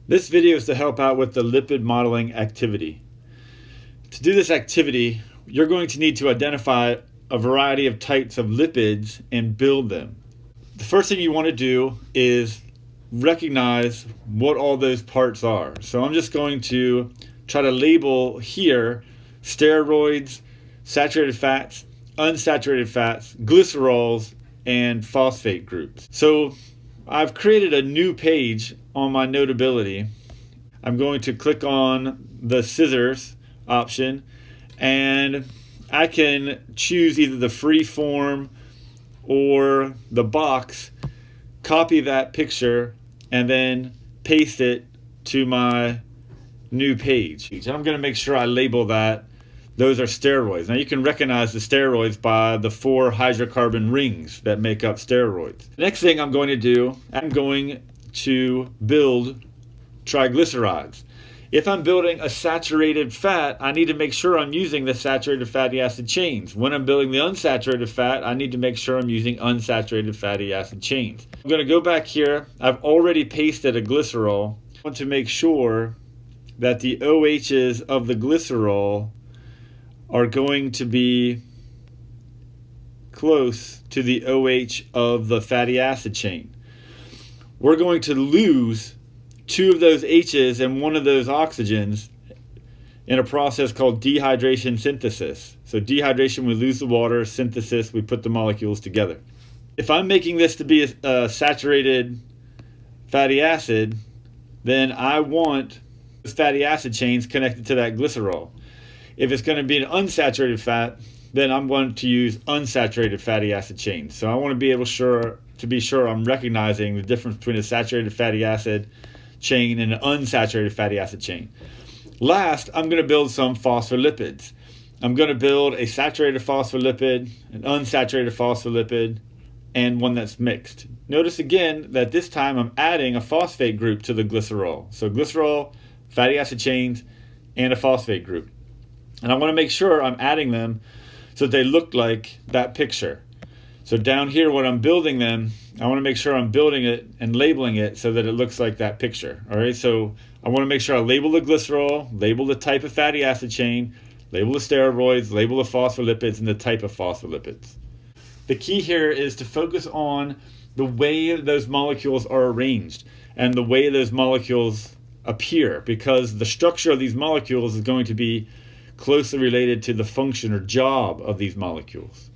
This video is to help out with the lipid modeling activity. To do this activity, you're going to need to identify a variety of types of lipids and build them. The first thing you want to do is recognize what all those parts are. So I'm just going to try to label here steroids, saturated fats, unsaturated fats, glycerols, and phosphate groups. So I've created a new page on my Notability. I'm going to click on the scissors option, and I can choose either the free form or the box, copy that picture, and then paste it to my new page. And I'm going to make sure I label that those are steroids. Now you can recognize the steroids by the 4 hydrocarbon rings that make up steroids. The next thing I'm going to do, I'm going to build triglycerides. If I'm building a saturated fat, I need to make sure I'm using the saturated fatty acid chains. When I'm building the unsaturated fat, I need to make sure I'm using unsaturated fatty acid chains. I'm going to go back here. I've already pasted a glycerol. I want to make sure that the OHs of the glycerol are going to be close to the OH of the fatty acid chain. We're going to lose 2 of those H's and 1 of those oxygens in a process called dehydration synthesis. So dehydration, we lose the water; synthesis, we put the molecules together. If I'm making this to be a saturated fatty acid, then I want those fatty acid chains connected to that glycerol. If it's going to be an unsaturated fat, then I'm going to use unsaturated fatty acid chains. So I want to be sure I'm recognizing the difference between a saturated fatty acid chain and an unsaturated fatty acid chain. Last, I'm going to build some phospholipids. I'm going to build a saturated phospholipid, an unsaturated phospholipid, and one that's mixed. Notice again that this time I'm adding a phosphate group to the glycerol. So glycerol, fatty acid chains, and a phosphate group. And I want to make sure I'm adding them so that they look like that picture. So down here when I'm building them, I want to make sure I'm building it and labeling it so that it looks like that picture. All right, so I want to make sure I label the glycerol, label the type of fatty acid chain, label the steroids, label the phospholipids, and the type of phospholipids. The key here is to focus on the way those molecules are arranged and the way those molecules appear, because the structure of these molecules is going to be closely related to the function or job of these molecules.